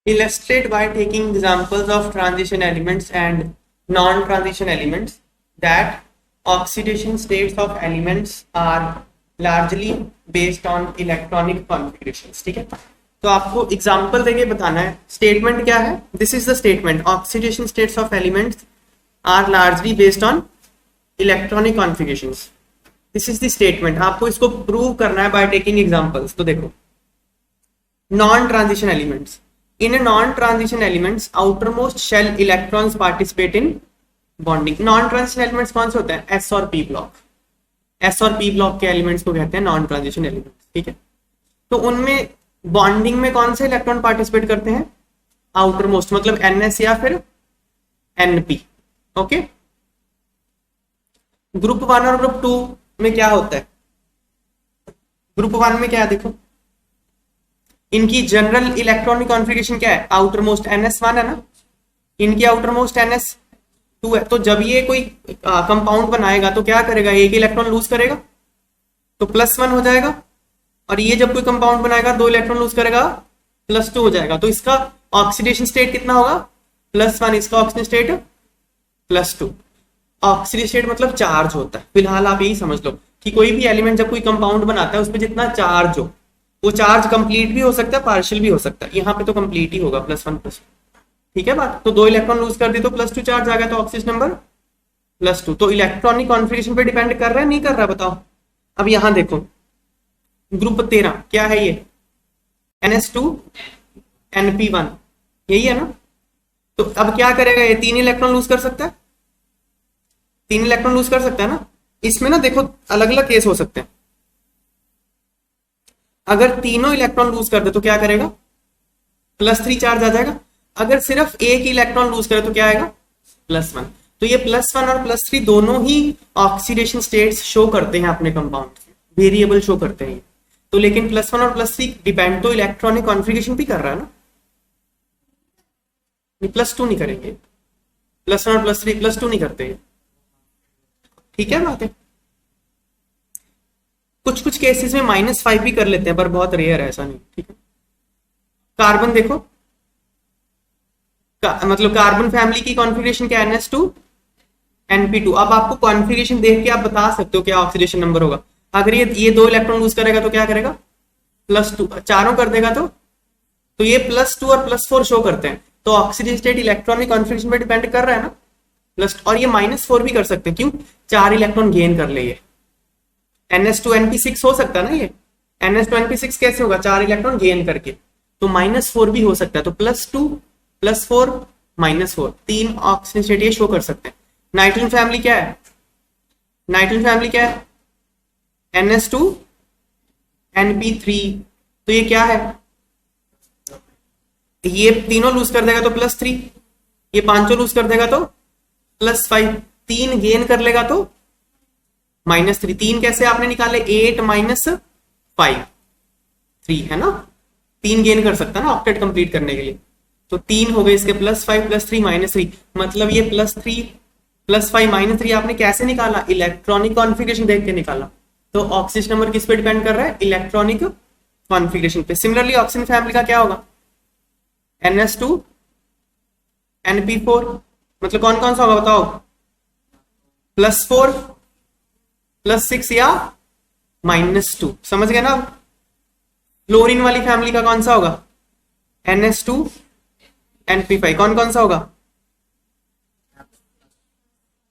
Illustrate by taking examples of transition elements and non-transition elements that oxidation states of elements are largely based on electronic configurations. ठीक है, तो आपको example देके बताना है. Statement क्या है? This is the statement. Oxidation states of elements are largely based on electronic configurations. This is the statement. आपको इसको प्रूव करना है बाय टेकिंग एग्जांपल्स. तो देखो, non transition elements. In a non-transition elements, outermost shell electrons participate in bonding. Non-transition elements कौन से होते हैं? S और P ब्लॉक. S और P ब्लॉक के एलिमेंट्स को कहते हैं non-transition elements. ठीक है, तो उनमें बॉन्डिंग में कौन से इलेक्ट्रॉन पार्टिसिपेट करते हैं? आउटरमोस्ट, मतलब NS या फिर NP. ओके, ग्रुप 1 और ग्रुप 2 में क्या होता है? ग्रुप 1 में क्या है? देखो, इनकी जनरल इलेक्ट्रॉनिक कॉन्फ़िगरेशन क्या है? आउटरमोस्ट NS1 है ना, इनकी आउटरमोस्ट NS2 है. तो जब ये कोई कंपाउंड बनाएगा तो क्या करेगा? एक इलेक्ट्रॉन लूज करेगा तो +1 हो जाएगा, और ये जब कोई कंपाउंड बनाएगा 2 इलेक्ट्रॉन लूज करेगा +2 हो जाएगा. तो इसका ऑक्सीडेशन स्टेट कितना होगा? +1. इसका ऑक्सीडेशन स्टेट +2. ऑक्सीडेशन स्टेट मतलब चार्ज होता है. फिलहाल आप यही समझ लो कि कोई भी एलिमेंट जब कोई कंपाउंड बनाता है उसमें जितना चार्ज हो, वो चार्ज कंप्लीट भी हो सकता है, पार्शियल भी हो सकता है. यहाँ पे तो कंप्लीट ही होगा, +1+2. ठीक है बात. तो 2 इलेक्ट्रॉन लूज कर दी तो +2 चार्ज आ गया, तो ऑक्सीजन नंबर +2. तो इलेक्ट्रॉनिक कॉन्फ़िगरेशन पे डिपेंड कर रहा है, नहीं कर रहा? बताओ. अब यहां देखो, ग्रुप 13 क्या है? ये NS2 NP1, यही है ना. तो अब क्या करेगा? ये 3 इलेक्ट्रॉन लूज कर सकता है, 3 इलेक्ट्रॉन लूज कर सकता है ना. इसमें ना देखो, अलग अलग केस हो सकते हैं. अगर तीनों इलेक्ट्रॉन लूज कर दे तो क्या करेगा? +3 चार्ज आ जाएगा. अगर सिर्फ एक इलेक्ट्रॉन लूज करे तो क्या आएगा? +1. तो ये +1 और +3 दोनों ही ऑक्सीडेशन स्टेट्स शो करते हैं अपने कंपाउंड, वेरिएबल शो करते हैं. तो लेकिन +1 और +3 डिपेंड तो इलेक्ट्रॉनिक कॉन्फ़िगरेशन भी कर रहा है ना. +2 नहीं करेंगे, +1 और +3 +2 नहीं करते. ठीक है बात है. कुछ कुछ केसेस में -5 भी कर लेते हैं, पर बहुत रेयर है, ऐसा नहीं. ठीक है, कार्बन देखो, मतलब कार्बन फैमिली की कॉन्फ़िगरेशन क्या है? NS2 NP2. अब आपको कॉन्फ़िगरेशन देख के आप बता सकते हो क्या ऑक्सीडेशन नंबर होगा. अगर ये 2 इलेक्ट्रॉन लूज करेगा तो क्या करेगा? +2. चारों कर देगा तो ये +2 और +4 शो करते हैं. तो ऑक्सीडेशन स्टेट इलेक्ट्रॉनिक कॉन्फ़िगरेशन पे डिपेंड कर रहा है ना. और ये -4 भी कर सकते हैं. क्यों? 4 इलेक्ट्रॉन गेन कर ले. ये NS2 NP6 हो सकता है ना. ये NS2 NP6 कैसे होगा? 4 इलेक्ट्रॉन गेन करके. तो -4 भी हो सकता है. तो +2 +4 -4, 3 ऑक्सीजन स्टेट ये शो कर सकते हैं. नाइट्रोजन फैमिली क्या है? नाइट्रोजन फैमिली क्या है? NS2 NP3. तो ये क्या है? ये तीनों लूज कर देगा तो +3, ये पांचों लूज कर देगा तो +5, 3 गेन कर लेगा तो -3. 3 कैसे आपने निकाले? 8 - 5 3 है ना. 3 गेन कर सकता है ना ऑक्टेट कंप्लीट करने के लिए. तो 3 हो गए इसके, +5 +3 -3. मतलब ये +3 +5 -3 आपने कैसे निकाला? इलेक्ट्रॉनिक कॉन्फ़िगरेशन देख के निकाला. तो ऑक्सीजन नंबर किस पे डिपेंड कर रहा है? इलेक्ट्रॉनिक कॉन्फ़िगरेशन पे. सिमिलरली ऑक्सीजन फैमिली का क्या होगा? NS2 NP4. मतलब कौन कौन सा होगा बताओ? +4 +6 या -2. समझ गए ना. फ्लोरीन वाली फैमिली का कौन सा होगा? NS2 NP5. कौन कौन सा होगा?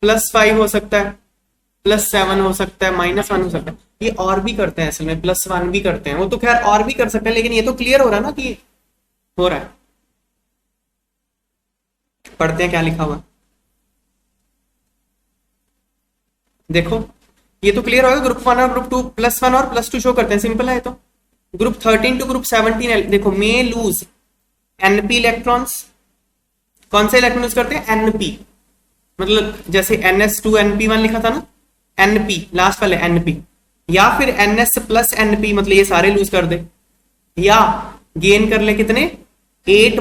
+5 हो सकता है, +7 हो सकता है, -1 हो सकता है. ये और भी करते हैं असल में, +1 भी करते हैं. वो तो खैर और भी कर सकते हैं, लेकिन ये तो क्लियर हो रहा है ना कि हो रहा है. पढ़ते हैं क्या लिखा हुआ. देखो, ये तो क्लियर होगा. ग्रुप 1 और ग्रुप 2 +1 और +2 शो करते हैं. सिंपल है. तो ग्रुप 13 टू ग्रुप 17 देखो, मे लूज NP इलेक्ट्रॉन्स. कौन से इलेक्ट्रॉन लूज करते हैं? NP. मतलब जैसे NS2 NP1 लिखा था ना, NP लास्ट वाले NP, या फिर NS + NP, मतलब ये सारे लूज कर दे, या गेन कर ले कितने? 8 -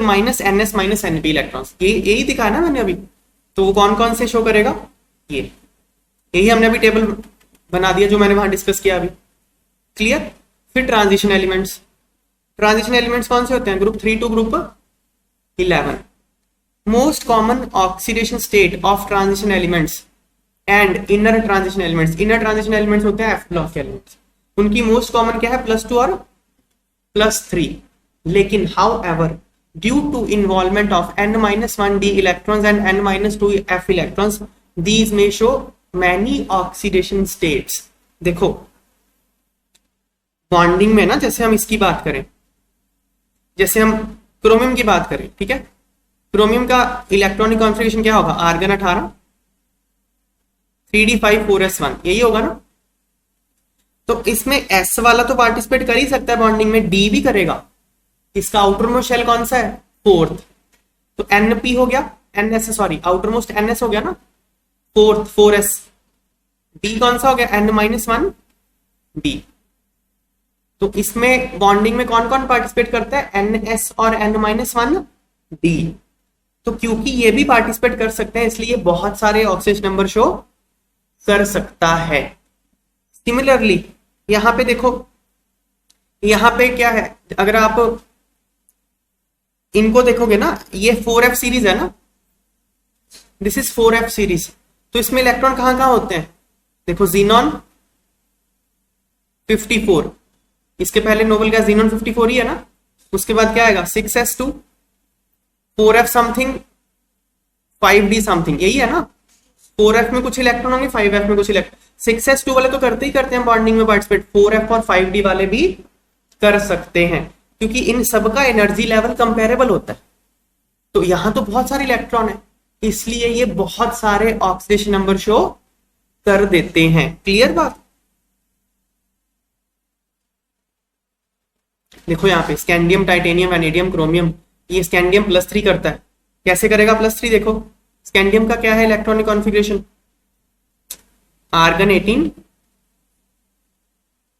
NS - NP इलेक्ट्रॉन्स. यही दिखा ना मैंने अभी. तो वो कौन कौन से शो करेगा? यही हमने अभी टेबल बना दिया जो मैंने वहां डिस्कस किया अभी. क्लियर. फिर ट्रांजिशन एलिमेंट्स. ट्रांजिशन एलिमेंट्स कौन से होते हैं? Group 3 to group 11. Most common oxidation state of transition elements and inner transition elements. Inner transition elements होते हैं F block के elements. उनकी most common क्या है? +2 और +3. लेकिन however, due to involvement of n-1 d electrons and n-2 f electrons, these may show many oxidation states. देखो bonding में ना, जैसे हम इसकी बात करें, जैसे हम क्रोमियम की बात करें, ठीक है, क्रोमियम का इलेक्ट्रॉनिक कॉन्फ़िगरेशन क्या होगा? आर्गन 18 3d5 4s1, यही होगा ना। तो इसमें s वाला तो पार्टिसिपेट कर ही सकता है बॉन्डिंग में, d भी करेगा। इसका आउटर मोस्ट शेल कौन सा है? 4th, तो np हो गया, ns sorry outer most ns हो गया ना, 4th 4s, d कौन सा हो गया? n-1 d। तो इसमें बॉन्डिंग में कौन कौन पार्टिसिपेट करता है? ns और n-1 d। तो क्योंकि ये भी पार्टिसिपेट कर सकते हैं, इसलिए बहुत सारे ऑक्सीजन नंबर शो कर सकता है। सिमिलरली यहां पे देखो, यहां पे क्या है, अगर आप इनको देखोगे ना, ये 4f सीरीज है ना, दिस इज 4f सीरीज, तो इसमें इलेक्ट्रॉन कहां कहां होते हैं? देखो जीनॉन 54, इसके पहले नोबल गैस जीनॉन 54 ही है ना। उसके बाद क्या आएगा? 6s2, 4f something, 5d something, यही है ना। 4f में कुछ इलेक्ट्रॉन होंगे, 5f में कुछ इलेक्ट्रॉन। 6s2 वाले तो करते ही करते हैं बॉन्डिंग में पार्टिसिपेट, 4f और 5d वाले भी कर सकते हैं, क्योंकि इन सबका एनर्जी लेवल कंपेरेबल होता है। तो यहां तो बहुत सारे इलेक्ट्रॉन है, इसलिए ये बहुत सारे ऑक्सीडेशन नंबर शो कर देते हैं। क्लियर बात? देखो यहाँ पे स्कैंडियम, टाइटेनियम, वैनेडियम, क्रोमियम, ये स्कैंडियम +3 करता है। कैसे करेगा +3? देखो स्कैंडियम का क्या है इलेक्ट्रॉनिक कॉन्फ़िगरेशन? आर्गन 18,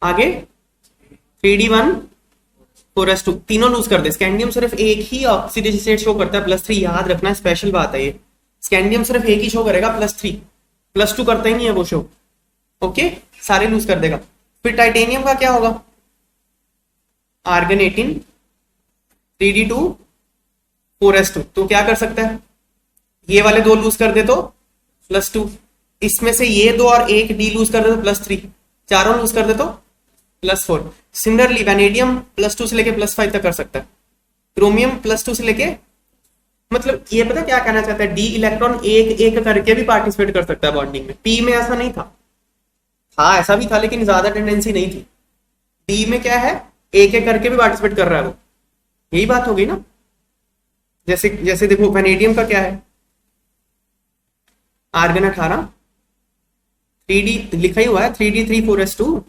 आगे 3d1 4s2, तीनों लूज कर दे। स्कैंडियम सिर्फ एक ही ऑक्सीडेशन स्टेट शो करता है, +3, याद रखना, स्पेशल बात है ये। स्कैंडियम सिर्फ एक ही शो करेगा, +3, +2 करता ही नहीं है वो शो। ओके, सारे लूज कर देगा। फिर टाइटेनियम का क्या होगा? आर्गन 18 3d2 4s2, तो क्या कर सकता है? ये वाले दो लूज कर दे तो +2, इसमें से ये दो और एक डी लूज कर दे तो +3, चारों लूज कर दे तो +4। सिमिलरली वैनेडियम +2 से लेके +5 तक कर सकता है। क्रोमियम +2 से लेके, मतलब ये पता क्या कहना चाहता है? डी इलेक्ट्रॉन एक एक करके भी पार्टिसिपेट कर सकता है बॉन्डिंग में। पी में ऐसा नहीं था, हाँ ऐसा भी था लेकिन ज्यादा टेंडेंसी नहीं थी। डी में क्या है? एक एक करके भी पार्टिसिपेट कर रहा है वो, यही बात होगी ना। जैसे जैसे देखो वैनेडियम का क्या है? आर्गन 18 3d लिखा ही हुआ है, 3d3 4s2,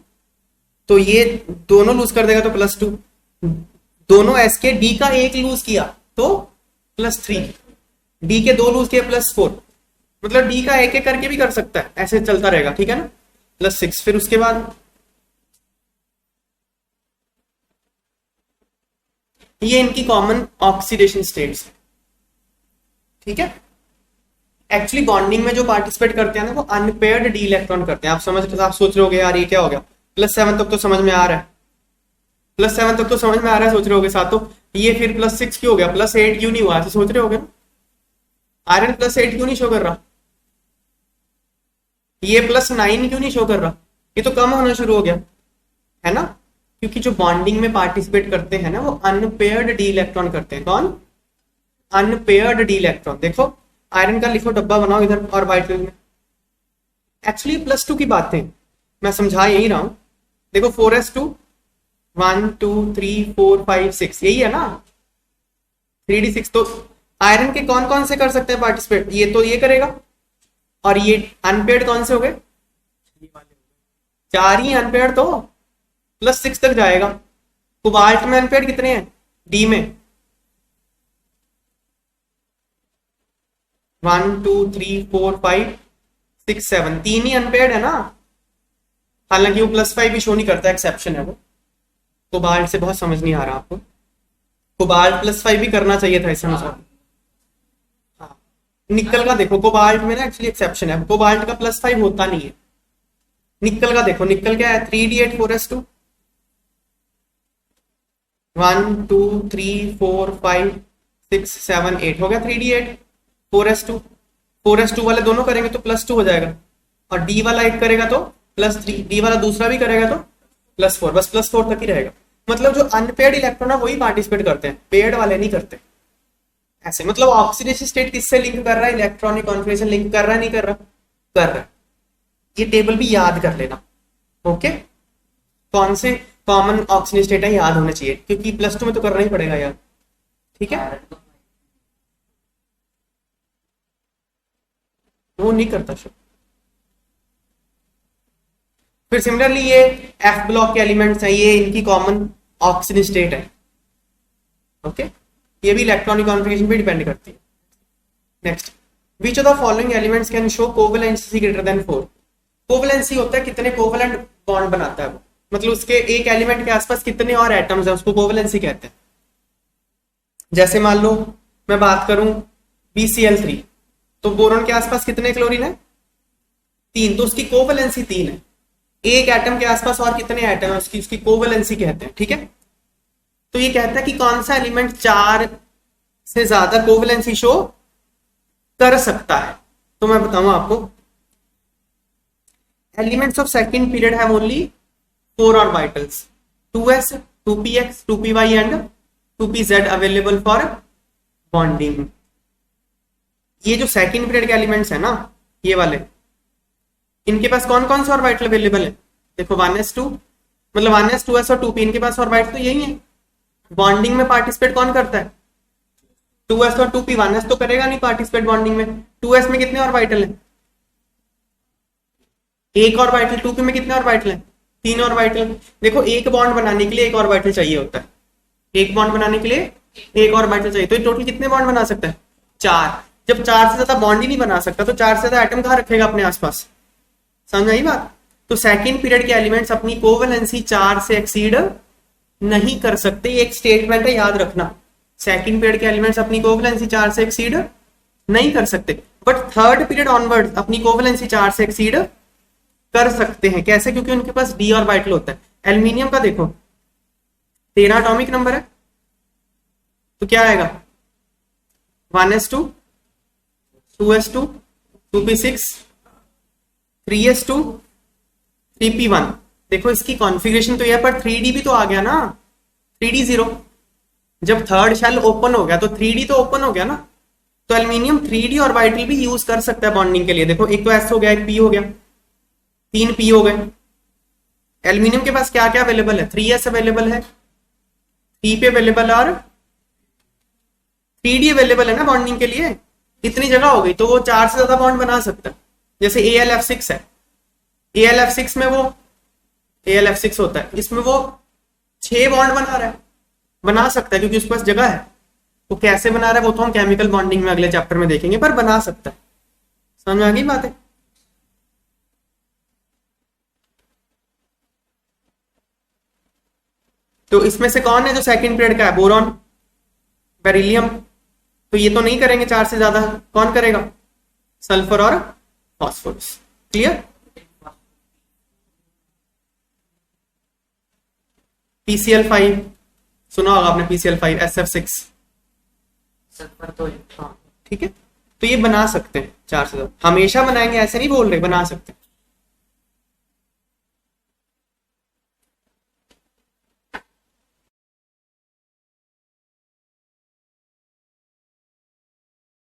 तो ये दोनों लूज कर देगा तो +2, दोनों s के d का एक लूज किया तो +3, d के दो लूज किए +4, मतलब d का एक एक करके भी कर सकता है, ऐसे चलता रहेगा, ठीक है ना। +6, फिर उसके बाद ये इनकी कॉमन ऑक्सीडेशन स्टेट्स, ठीक है। एक्चुअली बॉन्डिंग में जो पार्टिसिपेट करते हैं ना, वो अनपेयर्ड डी इलेक्ट्रॉन करते हैं। आप सोच रहे होगे यार ये क्या हो गया? +7 तक तो समझ में आ रहा है, +7 तक तो समझ में आ रहा है, सोच रहे होगे साथों, ये फिर +6 क्यों हो गया? +8 क्यों नहीं हुआ? तो सोच रहे होगे ना, आयरन +8 क्यों नहीं शो कर रहा? ये +9 क्यों नहीं शो कर रहा? ये तो कम होना शुरू हो गया है ना, क्योंकि जो बॉन्डिंग में पार्टिसिपेट करते हैं ना, वो अनपेयर्ड डी इलेक्ट्रॉन करते हैं। कौन? Unpaired D electron. देखो आयरन का लिखो, डब्बा बनाओ इधर और व्हाइट कलर में। एक्चुअली +2 की बातें मैं समझा यही रहा हूं। देखो 4s2 1 2 3 4 5 6, यही है ना, 3d6। तो आयरन के कौन कौन से कर सकते हैं पार्टिसिपेट? ये तो ये करेगा, और ये अनपेयर्ड कौन से हो गए? 4 ही अनपेयर्ड, तो +6 तक जाएगा। कोबाल्ट में अनपेयर्ड कितने हैं? डी में 1 2 3 4 5 6 7, 3 ही अनपेयर्ड है ना। हालांकि वो +5 भी शो नहीं करता, एक्सेप्शन है वो। कोबाल्ट से बहुत समझ नहीं आ रहा आपको, कोबाल्ट +5 भी करना चाहिए था इससे अनुसार। हाँ, निकल का देखो, कोबाल्ट में ना एक्चुअली एक्सेप्शन है, कोबाल्ट का +5 होता नहीं है। निकल का देखो, निकल क्या है? 3d8 4s2 1 2 3 4 5 6 7 8 हो गया 3d8 4s2 4s2 वाले दोनों करेंगे तो +2 हो जाएगा और डी वाला एक करेगा तो +3 डी वाला दूसरा भी करेगा तो +4 बस +4 तक ही रहेगा। मतलब जो अनपेड इलेक्ट्रॉन है वही पार्टिसिपेट करते हैं, पेड वाले नहीं करते। ऐसे मतलब ऑक्सीडेशन स्टेट किससे लिंक कर रहा है, इलेक्ट्रॉनिक कॉन्फिगरेशन लिंक कर रहा है नहीं कर रहा, कर रहा है। ये टेबल भी याद कर लेना। ओके, कौन से कॉमन ऑक्सीडेशन स्टेट है याद होना चाहिए क्योंकि +2 में तो करना ही पड़ेगा यार। ठीक है, वो नहीं करता शो। फिर सिमिलरली ये एफ ब्लॉक के एलिमेंट्स हैं, ये इनकी कॉमन ऑक्सीडेशन स्टेट है। ओके, ये भी इलेक्ट्रॉनिक कॉन्फिगरेशन पे डिपेंड करती है। Next, which of the following elements can show covalency greater than 4। Covalency होता है कितने कोवेलेंट बॉन्ड बनाता है वो, मतलब उसके एक एलिमेंट के आसपास कितने और एटम्स हैं, उसको कोवेलेंसी कहते हैं। जैसे मान लो मैं बात करूं BCl3, तो बोरॉन के आसपास कितने क्लोरीन है, 3, तो उसकी कोवेलेंसी 3 है। एक एटम के आसपास और कितने एटम है उसकी कोवेलेंसी कहते हैं। ठीक है, तो ये कहता है कि कौन सा एलिमेंट 4 से ज्यादा कोवेलेंसी शो कर सकता है। तो मैं बताऊं आपको, elements of second period have only 4 orbitals, 2s 2px 2py and 2pz available for bonding. ये जो सेकंड पीरियड के एलिमेंट्स है ना, ये वाले, इनके पास कौन कौन से ऑर्बिटल अवेलेबल है, देखो 1s2, मतलब 1s 2s और 2p, इनके पास ऑर्बिटल तो यही है। बॉन्डिंग में पार्टिसिपेट कौन करता है, 2s और 2p, 1s तो करेगा नहीं पार्टिसिपेट बॉन्डिंग में। 2s में कितने ऑर्बिटल है, एक ऑर्बिटल। 2p में कितने ऑर्बिटल है, 3 ऑर्बिटल। देखो एक बॉन्ड बनाने के लिए एक ऑर्बिटल चाहिए होता है, एक बॉन्ड बनाने के लिए एक ऑर्बिटल चाहिए, तो टोटल कितने बॉन्ड बना सकता है, 4। जब 4 से ज्यादा बॉन्ड ही नहीं बना सकता तो 4 से ज्यादा एटम कहां रखेगा अपने आसपास, समझ आई बात। तो सेकंड पीरियड के एलिमेंट्स अपनी कोवेलेंसी 4 से एक्सीड नहीं कर सकते, एक स्टेटमेंट है याद रखना। सेकंड पीरियड के एलिमेंट्स अपनी कोवेलेंसी 4 से एक्सीड नहीं कर सकते, बट थर्ड पीरियड ऑनवर्ड अपनी कोवेलेंसी 4 से एक्सीड कर सकते हैं। कैसे, क्योंकि उनके पास डी ऑर्बिटल होता है। एल्यूमिनियम का देखो 13 एटॉमिक नंबर है, तो क्या आएगा 1s2 2s2 2p6 3s2 3p1। देखो इसकी कॉन्फ़िगरेशन तो यह, पर 3d भी तो आ गया ना, 3d 0। जब थर्ड शेल ओपन हो गया तो 3d तो ओपन हो गया ना, तो एल्यूमिनियम 3d ऑर्बिटल भी यूज कर सकता है बॉन्डिंग के लिए। देखो एक तो s हो गया, एक p हो गया, 3 p हो गए। एल्यूमिनियम के पास क्या क्या अवेलेबल है, 3s अवेलेबल है, 3p अवेलेबल और 3d अवेलेबल है ना बॉन्डिंग के लिए। इतनी जगह हो गई तो वो 4 से ज्यादा बॉन्ड बना सकता है। जैसे AlF6 है, AlF6 में वो AlF6 होता है, इसमें वो 6 बॉन्ड बना रहा है, बना सकता है क्योंकि उसके पास जगह है। वो कैसे बना रहा है वो तो हम केमिकल बॉन्डिंग में अगले चैप्टर में देखेंगे, पर बना सकता है। समझ में आ गई बात है। तो इसमें से कौन है जो सेकंड पीरियड का है, बोरॉन, बेरिलियम, तो ये तो नहीं करेंगे 4 से ज्यादा, कौन करेगा, सल्फर और फॉस्फोरस। क्लियर। PCl5 सुना होगा आपने, PCl5 SF6 सल्फर तो, हाँ ठीक है। तो ये बना सकते हैं 4 से ज्यादा, हमेशा बनाएंगे ऐसे नहीं बोल रहे, बना सकते हैं।